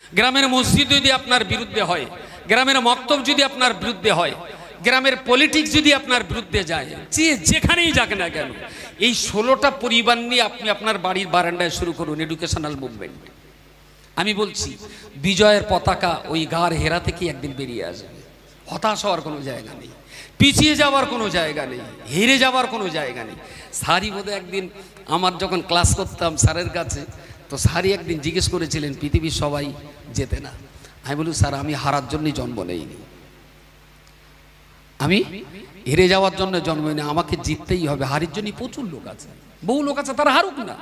গ্রামের মসজিদ যদি আপনার বিরুদ্ধে হয়, গ্রামের মক্তব যদি আপনার বিরুদ্ধে হয়, গ্রামের পলিটিক্স যদি আপনার বিরুদ্ধে যায়, যেখানেই যাক না কেন, এই 16টা পরিবার নিয়ে আপনি আপনার বাড়ির বারান্দায় শুরু করুন এডুকেশনাল মুভমেন্ট। আমি বলছি বিজয়ের পতাকা ওই গার হেরা থেকে একদিন বেরিয়ে আসবে। হতাশ হওয়ার কোনো জায়গা নেই, পিছিয়ে যাওয়ার কোনো জায়গা নেই, হেরে যাওয়ার কোনো জায়গা নেই। স্যারই বোধহয় একদিন আমার যখন ক্লাস করতাম স্যারের কাছে, তো স্যারই একদিন জিজ্ঞেস করেছিলেন পৃথিবীর সবাই জেতে না। আমি বলি স্যার আমি হারার জন্যই জন্ম নেইনি, আমি হেরে যাওয়ার জন্য জন্ম নেই, আমাকে জিততেই হবে। হারির জন্যই প্রচুর লোক আছে, বহু লোক আছে তারা হারুক না,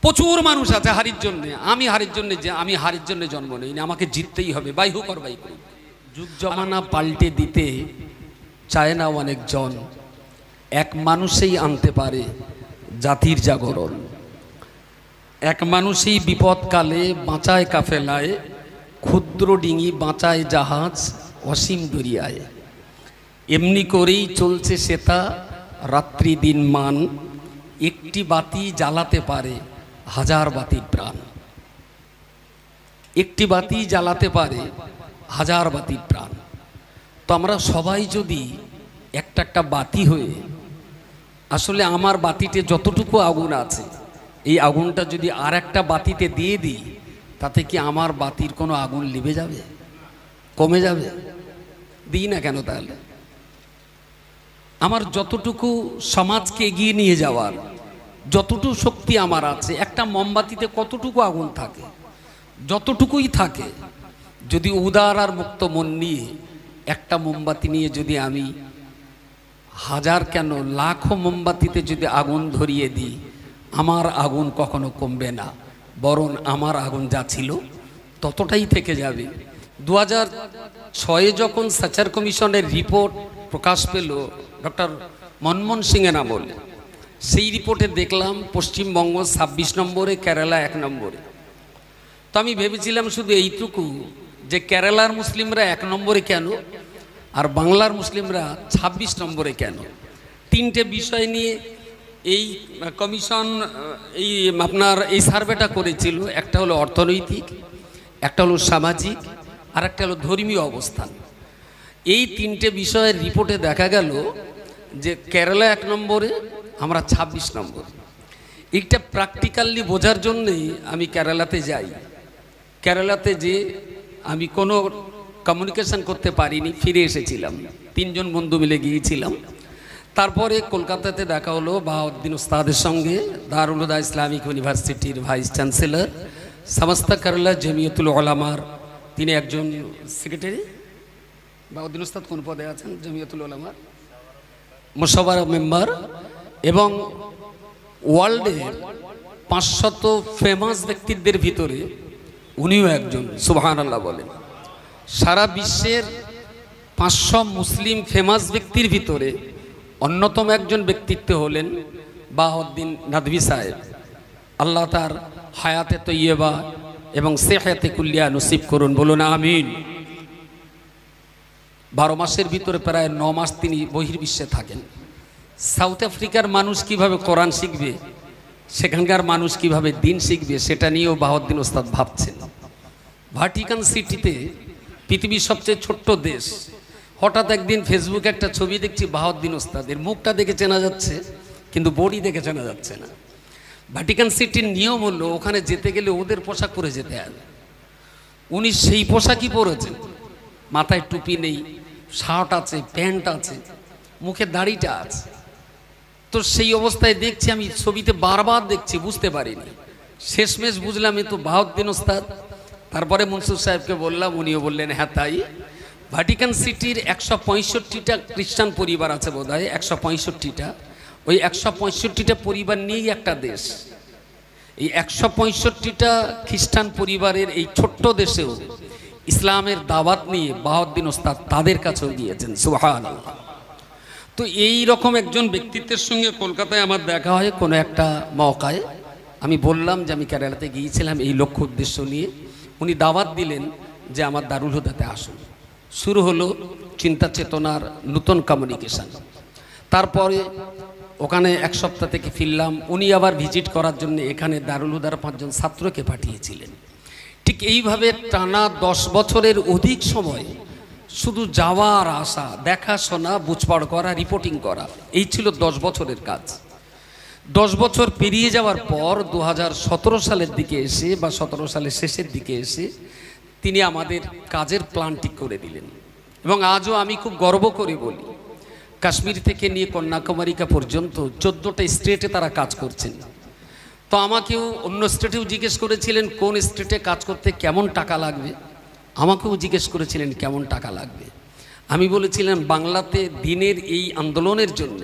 প্রচুর মানুষ আছে হারির জন্য। আমি হারির জন্য, যে আমি হারির জন্য জন্ম নেইনি, আমাকে জিততেই হবে, বাই হোক আর বাই করুক। যুগ জমানা পাল্টে দিতে চায় না অনেকজন, এক মানুষেই আনতে পারে জাতির জাগরণ। এক মানুষই বিপদকালে বাঁচায় কাফেলায়, ক্ষুদ্র ডিঙি বাঁচায় জাহাজ অসীম দরিয়ায়। এমনি করেই চলছে সেটা রাত্রি দিন মান, একটি বাতি জ্বালাতে পারে হাজার বাতির প্রাণ। একটি বাতি জ্বালাতে পারে হাজার বাতির প্রাণ। তো আমরা সবাই যদি একটা একটা বাতি হয়ে, আসলে আমার বাতিতে যতটুকু আগুন আছে এই আগুনটা যদি আর একটা বাতিতে দিয়ে দিই, তাতে কি আমার বাতির কোনো আগুন লিভে যাবে, কমে যাবে? দিই না কেন তাহলে? আমার যতটুকু সমাজকে এগিয়ে নিয়ে যাওয়ার যতটুকু শক্তি আমার আছে, একটা মোমবাতিতে কতটুকু আগুন থাকে, যতটুকুই থাকে, যদি উদার আর মুক্ত মন নিয়ে একটা মোমবাতি নিয়ে যদি আমি হাজার কেন লাখো মোমবাতিতে যদি আগুন ধরিয়ে দিই, আমার আগুন কখনো কমবে না, বরং আমার আগুন যা ছিল ততটাই থেকে যাবে। 2006 যখন সাচার কমিশনের রিপোর্ট প্রকাশ পেল ডক্টর মনমোহন সিংয়ের আমলে, সেই রিপোর্টে দেখলাম পশ্চিমবঙ্গ 26 নম্বরে, কেরালা 1 নম্বরে। তো আমি ভেবেছিলাম শুধু এইটুকু, যে কেরালার মুসলিমরা 1 নম্বরে কেন আর বাংলার মুসলিমরা 26 নম্বরে কেন। 3টে বিষয় নিয়ে এই কমিশন এই আপনার এই সার্ভেটা করেছিল। একটা হলো অর্থনৈতিক, একটা হলো সামাজিক, আর একটা হলো ধর্মীয় অবস্থান। এই 3টে বিষয়ের রিপোর্টে দেখা গেল যে কেরালা 1 নম্বরে, আমরা 26 নম্বর। এইটা প্র্যাকটিক্যালি বোঝার জন্যেই আমি কেরালাতে যাই। কেরালাতে যে আমি কোনো কমিউনিকেশন করতে পারিনি, ফিরে এসেছিলাম, 3 জন বন্ধু মিলে গিয়েছিলাম। তারপরে কলকাতাতে দেখা হলো বাহাউদ্দিন উস্তাদের সঙ্গে, দারুল হুদা ইসলামিক ইউনিভার্সিটির ভাইস চ্যান্সেলর, সমস্ত কেরালা জমিয়তুল উলামার তিনি একজন সেক্রেটারি। বাহাউদ্দিন উস্তাদ কোন পদে আছেন? জমিয়তুল উলামার মুশাওয়ারা মেম্বার, এবং ওয়ার্ল্ডের 500 ফেমাস ব্যক্তিদের ভিতরে উনিও একজন। সুবহানাল্লাহ বলেন। সারা বিশ্বের 500 মুসলিম ফেমাস ব্যক্তির ভিতরে অন্যতম একজন ব্যক্তিত্ব হলেন বাহাউদ্দিন নাদভি সাহেব। আল্লাহ তার হায়াতে তৈয়বা এবং সেহাতে কুল্লিয়া নসিব করুন, বলুন আমিন। 12 মাসের ভিতরে প্রায় 9 মাস তিনি বহির্বিশ্বে থাকেন। সাউথ আফ্রিকার মানুষ কিভাবে কোরআন শিখবে, সেখানকার মানুষ কিভাবে দিন শিখবে, সেটা নিয়েও বাহাউদ্দিন ওস্তাদ ভাবছেন। ভাটিকান সিটিতে, পৃথিবীর সবচেয়ে ছোট্ট দেশ, হঠাৎ একদিন ফেসবুকে একটা ছবি দেখছি বাহাউদ্দিন ওস্তাদের, মুখটা দেখে চেনা যাচ্ছে কিন্তু বডি দেখে চেনা যাচ্ছে না। ভাটিকান সিটির নিয়ম হলো ওখানে যেতে গেলে ওদের পোশাক পরে যেতে হবে। উনি সেই পোশাকই পরেছেন, মাথায় টুপি নেই, শার্ট আছে, প্যান্ট আছে, মুখে দাড়িটা আছে। তো সেই অবস্থায় দেখছি আমি, ছবিতে বারবার দেখছি, বুঝতে পারিনি, শেষমেশ বুঝলাম এ তো বাহাউদ্দিন ওস্তাদ। তারপরে মনসুর সাহেবকে বললাম, উনিও বললেন হ্যাঁ তাই। ভাটিকান সিটির 165টা খ্রিস্টান পরিবার আছে বোধ হয়, 165টা। ওই 165টা পরিবার নিয়েই একটা দেশ। এই 165টা খ্রিস্টান পরিবারের এই ছোট্ট দেশেও ইসলামের দাওয়াত নিয়ে বাহাউদ্দিন ওস্তাদ তাদের কাছেও গিয়েছেন। সুবহানাল্লাহ। তো এই রকম একজন ব্যক্তিত্বের সঙ্গে কলকাতায় আমার দেখা হয় কোনো একটা মওকায়। আমি বললাম যে আমি কেরালাতে গিয়েছিলাম এই লক্ষ্য উদ্দেশ্য নিয়ে। উনি দাওয়াত দিলেন যে আমার দারুল হুদাতে আসুন। শুরু হলো চিন্তা চেতনার নতুন কমিউনিকেশন। তারপরে ওখানে 1 সপ্তাহ থেকে ফিরলাম। উনি আবার ভিজিট করার জন্য এখানে দারুল হুদার 5 জন ছাত্রকে পাঠিয়েছিলেন। ঠিক এইভাবে টানা 10 বছরের অধিক সময় শুধু যাওয়ার আশা, দেখাশোনা, বুঝপড় করা, রিপোর্টিং করা, এই ছিল 10 বছরের কাজ। 10 বছর পেরিয়ে যাওয়ার পর 2017 সালের দিকে এসে বা 17 সালের শেষের দিকে এসে তিনি আমাদের কাজের প্ল্যান ঠিক করে দিলেন। এবং আজও আমি খুব গর্ব করে বলি, কাশ্মীর থেকে নিয়ে কন্যাকুমারিকা পর্যন্ত 14টা স্টেটে তারা কাজ করছেন। তো আমাকেও অন্য স্টেটেও জিজ্ঞেস করেছিলেন কোন স্টেটে কাজ করতে কেমন টাকা লাগবে, আমাকেও জিজ্ঞেস করেছিলেন কেমন টাকা লাগবে। আমি বলেছিলাম বাংলাতে দিনের এই আন্দোলনের জন্য,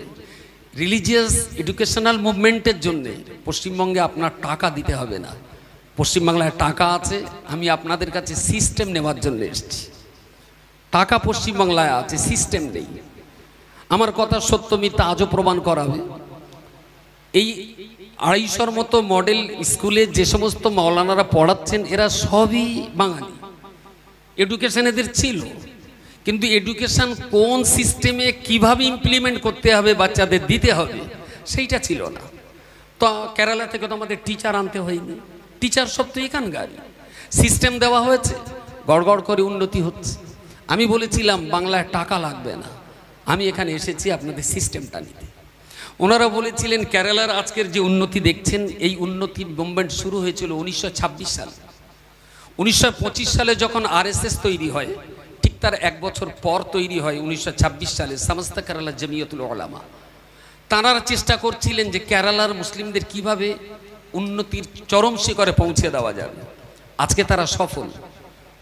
রিলিজিয়াস এডুকেশনাল মুভমেন্টের জন্য পশ্চিমবঙ্গে আপনার টাকা দিতে হবে না। পশ্চিমবাংলায় টাকা আছে, আমি আপনাদের কাছে সিস্টেম নেওয়ার জন্য এসেছি। টাকা পশ্চিমবাংলায় আছে, সিস্টেম নেই। আমার কথা সত্য মিথ্যা আজও প্রমাণ করাবে। এই 250 মতো মডেল স্কুলে যে সমস্ত মাওলানারা পড়াচ্ছেন এরা সবই বাঙালি। এডুকেশন এদের ছিল, কিন্তু এডুকেশন কোন সিস্টেমে কিভাবে ইমপ্লিমেন্ট করতে হবে, বাচ্চাদের দিতে হবে, সেইটা ছিল না। তো কেরালা থেকে তো আমাদের টিচার আনতে হয়নি, টিচার সব তো এখানকারই। সিস্টেম দেওয়া হয়েছে, গড়গড় করে উন্নতি হচ্ছে। আমি বলেছিলাম বাংলায় টাকা লাগবে না, আমি এখানে এসেছি আপনাদের সিস্টেমটা নিতে। ওনারা বলেছিলেন কেরালার আজকের যে উন্নতি দেখছেন, এই উন্নতির মুভমেন্ট শুরু হয়েছিল 1926 সালে। 1925 সালে যখন আরএসএস তৈরি হয়, ঠিক তার 1 বছর পর তৈরি হয় 1926 সালে সমস্ত কেরালা জমিয়তুল উলামা। তাঁরা চেষ্টা করছিলেন যে কেরালার মুসলিমদের কিভাবে উন্নতির চরম শিখরে পৌঁছে দেওয়া যাবে। আজকে তারা সফল,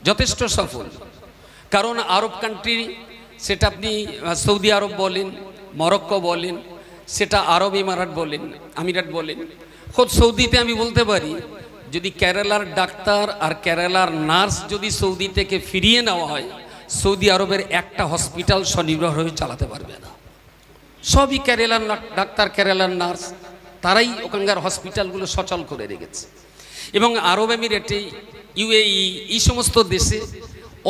যথেষ্ট সফল। কারণ আরব কান্ট্রি, সেটা আপনি সৌদি আরব বলেন, মরক্কো বলেন, সেটা আরব আমিরাত বলেন, খোদ সৌদিতে আমি বলতে পারি যদি কেরালার ডাক্তার আর কেরালার নার্স যদি সৌদি থেকে ফিরিয়ে নেওয়া হয়, সৌদি আরবের একটা হসপিটাল স্বনির্ভর হয়ে চালাতে পারবে না। সবই কেরালার ডাক্তার, কেরালার নার্স, তারাই ওখানকার হসপিটালগুলো সচল করে রেখেছে। এবং আরব এমিরেটে, ইউএই, এই সমস্ত দেশে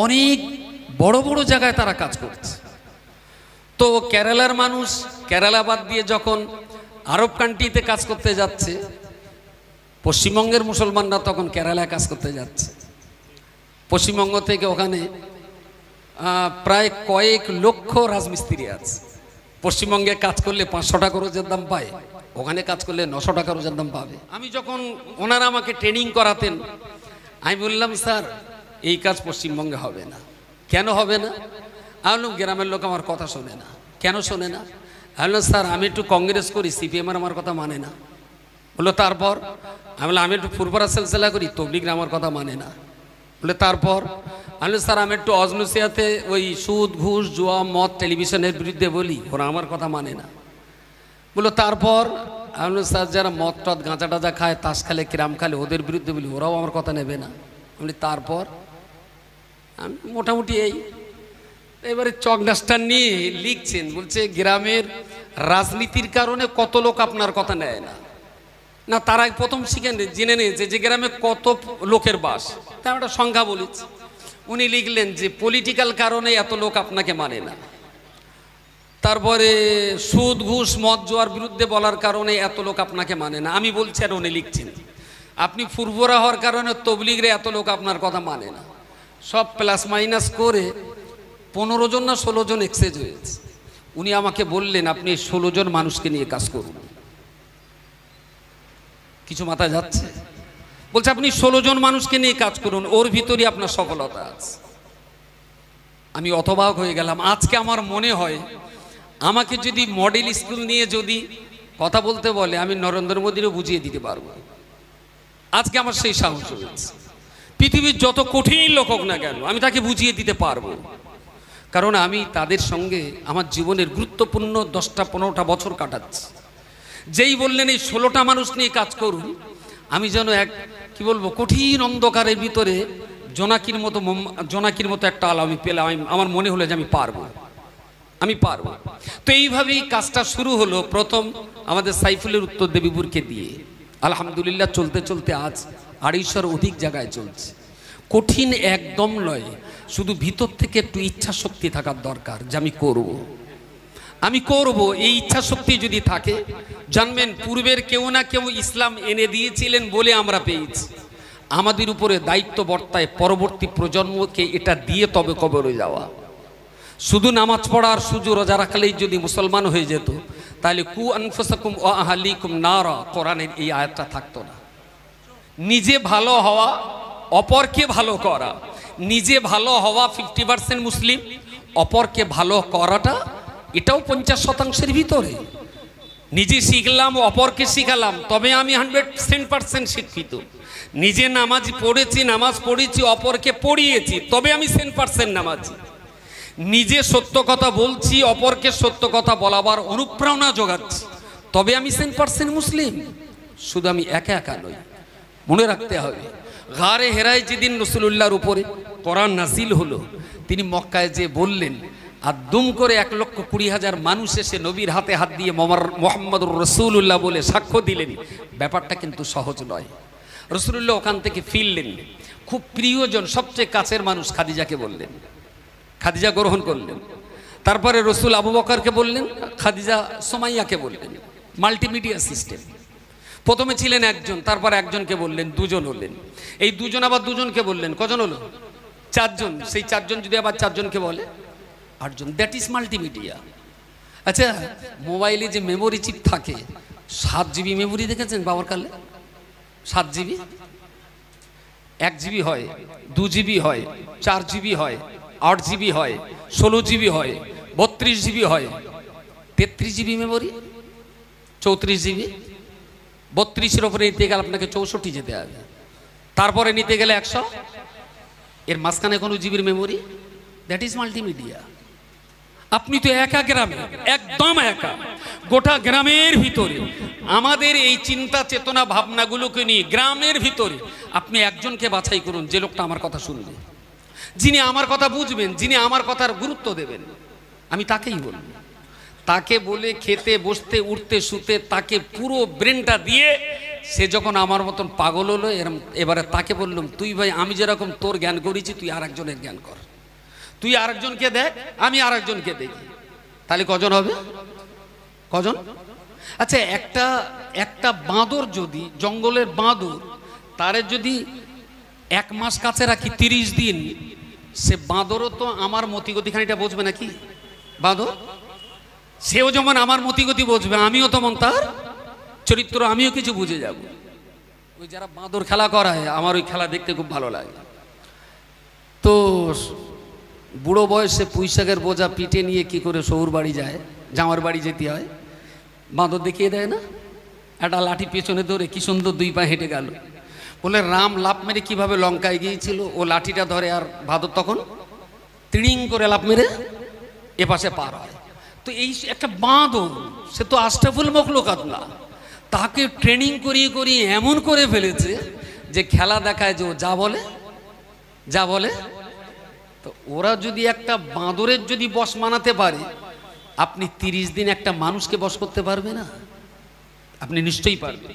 অনেক বড় বড় জায়গায় তারা কাজ করছে। তো কেরালার মানুষ কেরালা বাদ দিয়ে যখন আরব কান্ট্রিতে কাজ করতে যাচ্ছে, পশ্চিমবঙ্গের মুসলমানরা তখন কেরালায় কাজ করতে যাচ্ছে। পশ্চিমবঙ্গ থেকে ওখানে প্রায় কয়েক লক্ষ রাজমিস্ত্রি আছে। পশ্চিমবঙ্গে কাজ করলে 500 টাকা রোজের দাম পায়, ওখানে কাজ করলে 900 টাকা রোজের দাম পাবে। আমি যখন ওনারা আমাকে ট্রেনিং করাতেন, আমি বললাম স্যার এই কাজ পশ্চিমবঙ্গে হবে না। কেন হবে না? আমি বললাম গ্রামের লোক আমার কথা শোনে না। কেন শোনে না? আমি বললাম স্যার আমি একটু কংগ্রেস করি, সিপিএম আমার কথা মানে না। বললো তারপর? আমি বললাম আমি একটু ফুরফুরা সিলসিলা করি, তবলিগরা আমার কথা মানে না। বলে তারপর? আমি বললাম স্যার আমি একটু অজনুসিয়াতে ওই সুদ, ঘুষ, জুয়া, মদ, টেলিভিশনের বিরুদ্ধে বলি, ওরা আমার কথা মানে না। বললো তারপর? আমি বললাম স্যার যারা মদ টদ, গাঁজা টাজা খায়, তাস খেলে, ক্রাম খেলে, ওদের বিরুদ্ধে বলি, ওরাও আমার কথা নেবে না। বলি তারপর? আমি মোটামুটি এই। এবারে চক ডাস্টার নিয়ে লিখছেন, বলছে গ্রামের রাজনীতির কারণে কত লোক আপনার কথা নেয় না। না, তারাই প্রথম জেনে নিয়েছে যে গ্রামে কত লোকের বাস, তা একটা সংখ্যা বলেছে। উনি লিখলেন যে পলিটিক্যাল কারণে এত লোক আপনাকে মানে না। তারপরে সুদ, ঘুষ, মদ, জোয়ার বিরুদ্ধে বলার কারণে এত লোক আপনাকে মানে না। আমি বলছি, আর উনি লিখছেন আপনি ফুরফুরা হওয়ার কারণে তবলিগরে এত লোক আপনার কথা মানে না। সব প্লাস মাইনাস করে 15 জন না 16 জন এক্সচেঞ্জ হয়েছে। উনি আমাকে বললেন আপনি 16 জন মানুষকে নিয়ে কাজ করুন। কিছু মাথায় যাচ্ছে? বলছে আপনি 16 জন মানুষকে নিয়ে কাজ করুন, ওর ভিতরে আপনার সফলতা আছে। আমি অতবাক হয়ে গেলাম। আজকে আমার মনে হয় আমাকে যদি মডেল স্কুল নিয়ে যদি কথা বলতে বলে, আমি নরেন্দ্র মোদীরও বুঝিয়ে দিতে পারবো। আজকে আমার সেই সাহস হয়েছে। পৃথিবীর যত কঠিন লোক হোক না কেন, আমি তাকে বুঝিয়ে দিতে পারবো। কারণ আমি তাদের সঙ্গে আমার জীবনের গুরুত্বপূর্ণ 10টা-15টা বছর কাটাচ্ছি। যেই বললেন এই 16টা মানুষ নিয়ে কাজ করুন, আমি যেন এক কি বলবো কঠিন অন্ধকারের ভিতরে জোনাকির মতো একটা আলো আমি পেলাম। আমার মনে হলো যে আমি পারবো। তো এইভাবেই কাজটা শুরু হলো প্রথম আমাদের সাইফুলের উত্তর দেবীপুরকে দিয়ে। আলহামদুলিল্লাহ চলতে চলতে আজ 250-র অধিক জায়গায় চলছে। কঠিন একদম নয়, শুধু ভিতর থেকে একটু ইচ্ছা শক্তি থাকার দরকার যে আমি করব। এই ইচ্ছা শক্তি যদি থাকে, জানবেন পূর্বের কেউ না কেউ ইসলাম এনে দিয়েছিলেন বলে আমরা পেয়েছি। আমাদের উপরে দায়িত্ব বর্তায় পরবর্তী প্রজন্মকে এটা দিয়ে তবে কবরে যাওয়া। শুধু নামাজ পড়া আর শুধু রোজা রাখলেই যদি মুসলমান হয়ে যেত তাহলে কু আনফুসাকুম ওয়া আহলিকুম নারা কোরআনের এই আয়াতটা থাকতো না। নিজে ভালো হওয়া, অপরকে ভালো করা, নিজে ভালো হওয়া 50% মুসলিম, অপরকে ভালো করাটা এটাও 50% ভিতরে। নিজে শিখলাম, অপরকে শিখালাম, তবে আমি 100% শিক্ষিত। নিজে নামাজ পড়েছি, অপরকে পড়িয়েছি, তবে আমি 100% নামাজি। নিজে সত্য কথা বলছি, অপরকে সত্য কথা বলাবার অনুপ্রেরণা যোগাচ্ছি, তবে আমি 100% মুসলিম। শুধু আমি একা একা নই, মনে রাখতে হবে। গারে হেরায় যেদিন রাসূলুল্লাহর উপরে কোরআন নাজিল হলো, তিনি মক্কায় যে বললেন, আর দুম করে 1,20,000 মানুষ এসে নবীর হাতে হাত দিয়ে মুহাম্মদুর রাসূলুল্লাহ বলে সাক্ষ্য দিলেন। ব্যাপারটা কিন্তু সহজ নয়। রাসূলুল্লাহ ওখান থেকে ফিরলেন, খুব প্রিয়জন সবচেয়ে কাছের মানুষ খাদিজাকে বললেন, খাদিজা গ্রহণ করলেন। তারপরে রসুল আবু বকরকে বললেন, খাদিজা সুমাইয়াকে বললেন। Multimedia system. প্রথমে ছিলেন একজন, তারপর একজনকে বললেন, দুজন হলেন। এই দুজন আবার দুজনকে বললেন, কজন হলো? 4 জন। সেই 4 জন যদি আবার 4 জনকে বলে, 8 জন। That is multimedia. আচ্ছা, মোবাইলে যে মেমোরি চিপ থাকে, 7 GB মেমোরি দেখেছেন বাবার কালে? 7 GB, 1 GB হয়, 2 GB হয়, 4 GB হয়, 8 GB হয়, 16 GB হয়, 32 GB হয়, 33 GB মেমোরি, 34 GB। 32-এর ওপরে নিতে গেলে আপনাকে 64 যেতে হবে, তারপরে নিতে গেলে 100। এর মাঝখানে কোনো জিবির মেমোরি? That is multimedia. আপনি তো একা গ্রামে, একদম একা, গোটা গ্রামের ভিতরে আমাদের এই চিন্তা চেতনা ভাবনাগুলোকে নিয়ে গ্রামের ভিতরে আপনি একজনকে বাছাই করুন, যে লোকটা আমার কথা শুনবে, যিনি আমার কথা বুঝবেন, যিনি আমার কথার গুরুত্ব দেবেন। আমি তাকেই বলব। তাকে বলে খেতে বসতে উঠতে শুতে তাকে পুরো ব্রেনটা দিয়ে সে যখন আমার মতন পাগল হলো, এবারে তাকে বললাম, তুই ভাই আমি যেরকম তোর জ্ঞান করেছি তুই আরেকজনের জ্ঞান কর, তুই আরেকজনকে দেখ, আমি আরেকজনকে দেখি। তাহলে কজন হবে? কজন? আচ্ছা, একটা বাঁদর যদি, জঙ্গলের বাঁদর, তারে যদি 1 মাস কাছে রাখি 30 দিন, সে বাঁদরও তো আমার মতিগতি খানিটা বুঝবে নাকি? বাঁদর সেও যেমন আমার মতিগতি বুঝবে, আমিও তেমন তার চরিত্র, আমিও কিছু বুঝে যাব। ওই যারা বাঁদর খেলা করায়, আমার ওই খেলা দেখতে খুব ভালো লাগে। তো বুড়ো বয়সে পুঁইশাকের বোঝা পিঠে নিয়ে কি করে শ্বশুর বাড়ি যায়, জামার বাড়ি যেতে হয়, বাঁদর দেখিয়ে দেয় না, একটা লাঠি পেছনে ধরে কি সুন্দর 2 পা হেঁটে গেল। বলে রাম লাফ মেরে কিভাবে লঙ্কায় গিয়েছিল, ও লাঠিটা ধরে, আর ভাদর তখন তিড়িং করে লাফ মেরে এপাশে পার হয়। তো এই একটা বাঁদর, সে তো আশরাফুল মখলুকাত না, তাকে ট্রেনিং করিয়ে করিয়ে এমন করে ফেলেছে যে খেলা দেখায় যে ও যা বলে। তো ওরা যদি একটা বাঁদরের যদি বশ মানাতে পারে, আপনি 30 দিন একটা মানুষকে বশ করতে পারবে না? আপনি নিশ্চয়ই পারবেন।